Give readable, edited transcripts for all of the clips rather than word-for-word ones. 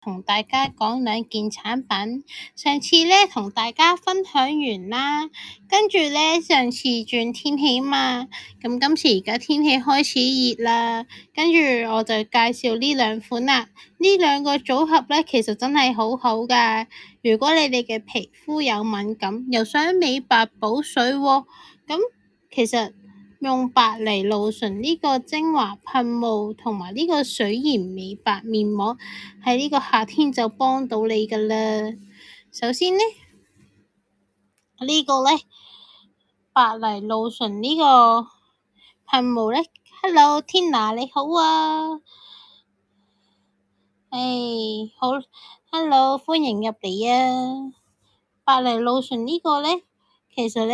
同大家講兩件產品。上次呢，同大家分享完啦，跟住呢，上次轉天氣嘛，咁今次而家天氣開始熱啦，跟住我就介紹呢兩款啦。呢兩個組合呢，其實真係好好噶。如果你哋嘅皮膚有敏感，又想美白補水喎，咁其實用白藜蘆醇呢個精華噴霧同埋呢個水鹽美白面膜，喺呢個夏天就幫到你噶啦。首先呢，呢個呢，白藜蘆醇呢個噴霧呢 Hello Tina 你好啊，好 Hello 歡迎入嚟啊。白藜蘆醇呢個呢，其實呢，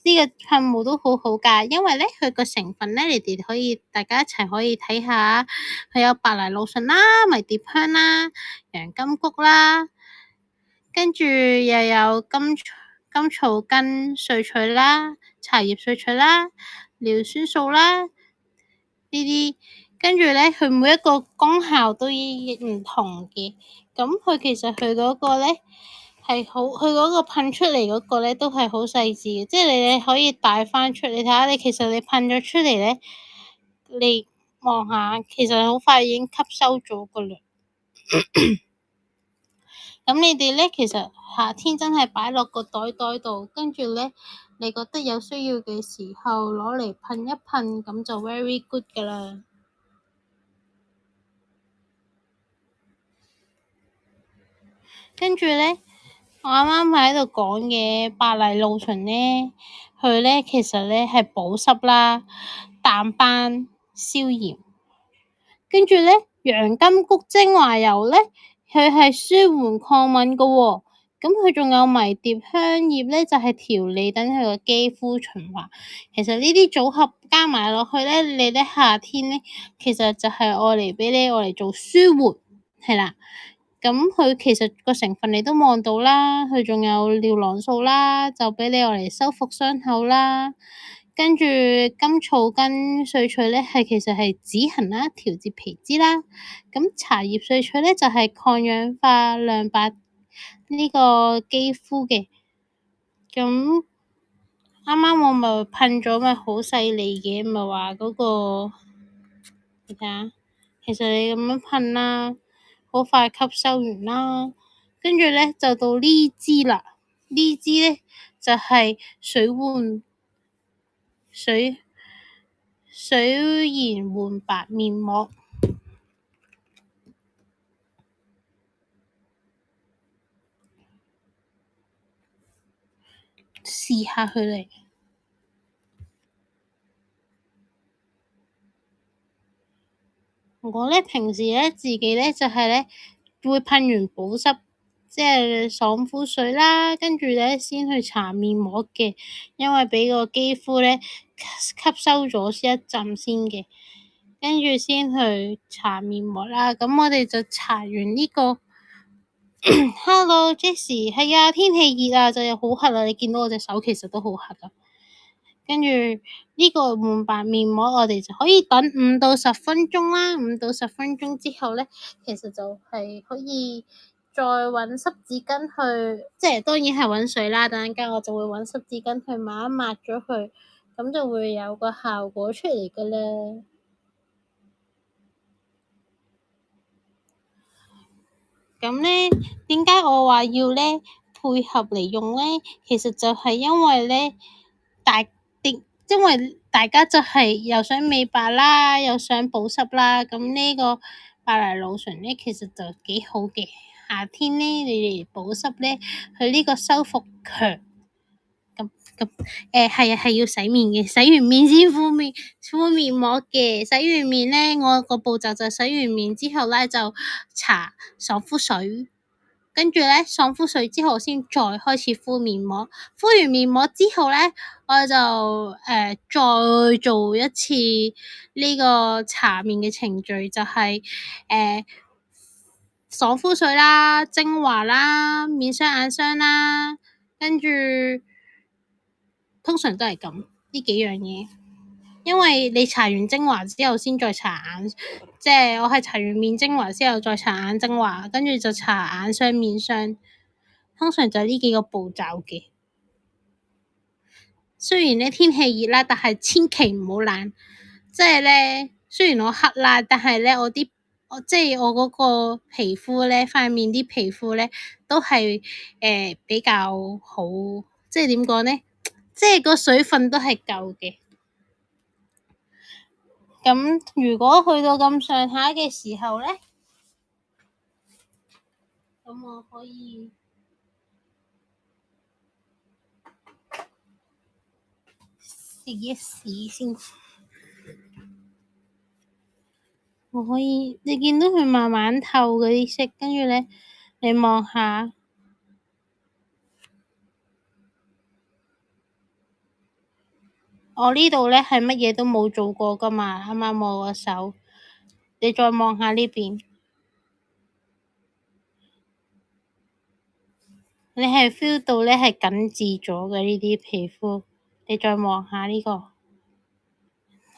呢個噴霧都好好噶，因為呢，佢個成分呢，你哋可以大家一齊可以睇下，佢有白藜蘆醇啦、迷迭香啦、洋甘菊啦，跟住又有甘草根萃取啦、茶葉萃取啦、尿酸素啦呢啲，跟住呢，佢每一個功效都唔同嘅，咁佢其實佢嗰個呢。係好，佢嗰個噴出嚟嗰個咧都係好細緻嘅，即係你可以帶翻出，你睇下你其實你噴咗出嚟咧，你望下，其實好快已經吸收咗噶啦。咁你哋咧，其實夏天真係擺落個袋度，跟住咧，你覺得有需要嘅時候攞嚟噴一噴，咁就 very good 噶啦。跟住咧。我啱啱喺度講嘅白藜蘆醇呢，佢呢其實呢係保濕啦、淡斑、消炎，跟住呢，洋甘菊精華油呢，佢係舒緩抗敏嘅喎。咁佢仲有迷迭香葉呢，就係調理等佢個肌膚循環。其實呢啲組合加埋落去呢，你呢夏天呢，其實就係愛嚟俾你愛嚟做舒緩，係啦。咁佢其實個成分你都望到啦，佢仲有尿囊素啦，就俾你用嚟修復傷口啦。跟住甘草根萃取咧，其實係止痕啦、調節皮脂啦。咁茶葉萃取咧就係抗氧化、亮白呢個肌膚嘅。咁啱啱我咪噴咗咪好細膩嘅，咪話嗰個你睇下，其實你咁樣噴啦。好快吸收完啦，跟住咧就到呢支啦。呢支咧就係水鹽緩白面膜，試下佢嚟。我咧平時咧自己咧就係咧會噴完保濕，即係爽膚水啦，跟住咧先去搽面膜嘅，因為俾個肌膚咧吸收咗一陣先嘅，跟住先去搽面膜啦。咁我哋就搽完呢個。Hello Jessie，係啊，天氣熱啊，就又好痕啊，你見到我隻手其實都好痕啊。跟住呢個緩白面膜，我哋就可以等5到10分鐘啦。5到10分鐘之後咧，其實就係可以再揾濕紙巾去，即係當然係揾水啦。等陣間我就會揾濕紙巾去抹一抹咗佢，咁就會有個效果出嚟㗎啦。咁咧，點解我話要咧配合嚟用咧？其實就係因為咧，因為大家就係又想美白啦，又想保濕啦。咁呢個白藜蘆醇咧，其實就幾好嘅。夏天咧，你哋保濕咧，佢呢個修復強。咁係啊，係要洗面嘅，洗完面先敷面膜嘅。洗完面咧，我個步驟就洗完面之後咧，就搽爽膚水，跟住咧爽膚水之後先再開始敷面膜。敷完面膜之後咧，我就再做一次呢個搽面嘅程序，就係爽膚水啦、精華啦、面霜眼霜啦，跟住通常都係咁呢幾樣嘢。因為你搽完精華之後先再搽眼，即係我係搽完面精華之後再搽眼精華，跟住就搽眼霜、面霜，通常就係呢幾個步驟嘅。雖然咧天氣熱啦，但係千祈唔好懶。即係咧，雖然我黑啦，但係咧即係我嗰個皮膚咧，塊面啲皮膚咧都係比較好，即係點講咧？即係個水分都係夠嘅。咁如果去到咁上下嘅時候咧，咁我可以試一試先。我可以，你見到佢慢慢透嗰啲色，跟住咧，你望下，我呢度咧係乜嘢都冇做過噶嘛，啱啱我個手，你再望下呢邊，你係 feel 到咧係緊緻咗嘅呢啲皮膚，你再望下呢個，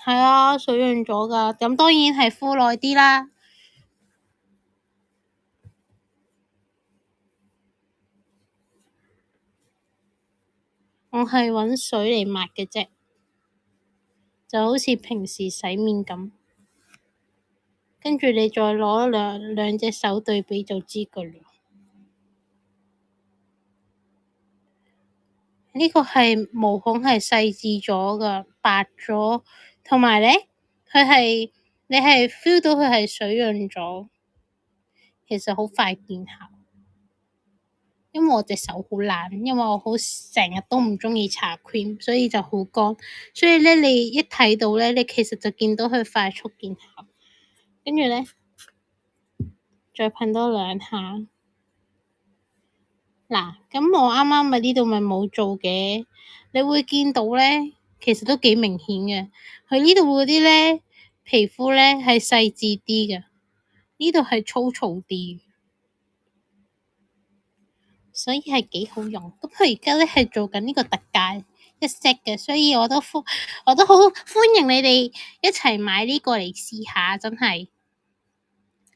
係啊，水潤咗噶，咁當然係敷耐啲啦。我係搵水嚟抹嘅啫，就好似平時洗面咁。跟住你再攞兩隻手對比就知噶啦。呢個係毛孔係細緻咗噶，白咗，同埋咧，你係 feel 到佢係水潤咗，其實好快見效。因為我隻手好懶，因為我成日都唔鍾意搽 cream，所以就好乾。所以咧，你一睇到咧，你其實就見到佢快速見效。跟住咧，再噴多兩下。嗱，咁我啱啱咪呢度咪冇做嘅，你會見到咧，其實都幾明顯嘅。佢呢度嗰啲咧，皮膚咧係細緻啲嘅，呢度係粗糙啲，所以係幾好用。咁佢而家咧係做緊呢個特價一 set 嘅，所以我都好歡迎你哋一齊買呢個嚟試下，真係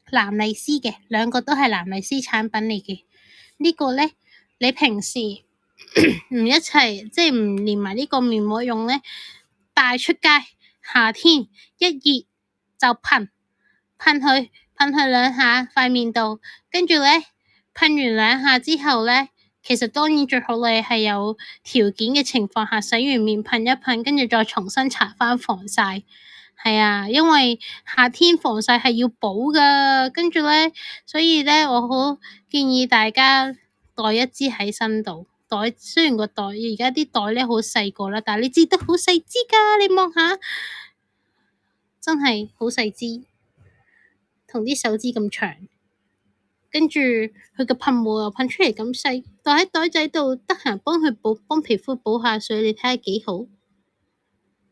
藍麗絲嘅，兩個都係藍麗絲產品嚟嘅。呢個咧，你平時唔一齊，即係唔連埋呢個面膜用咧，帶出街，夏天一熱就噴佢兩下塊面度，跟住咧噴完兩下之後咧，其實當然最好你係有條件嘅情況下洗完面噴一噴，跟住再重新搽翻防曬。係啊，因為夏天防曬係要補噶，跟住咧，所以咧我好建議大家袋一支喺身度。雖然個袋而家啲袋咧好細個啦，但係你知得好細支噶，你望下，真係好細支，同啲手指咁長。跟住佢個噴霧又噴出嚟咁細，袋喺袋仔度，得閒幫皮膚補下水，你睇下幾好。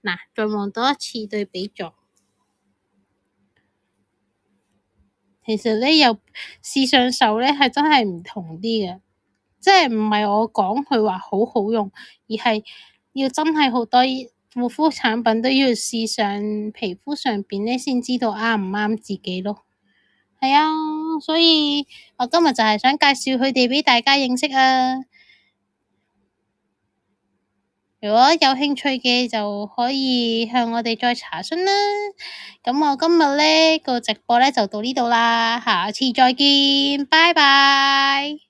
嗱，再望多一次對比咗。其實咧，又試上手咧，係真係唔同啲嘅，即係唔係我講佢話好好用，而係要真係好多護膚產品都要試上皮膚上邊咧，先知道啱唔啱自己咯。係啊，所以我今日就係想介紹佢哋畀大家認識啊。如果有興趣嘅就可以向我哋再查詢啦。咁我今日呢個直播呢就到呢度啦，下次再見，拜拜。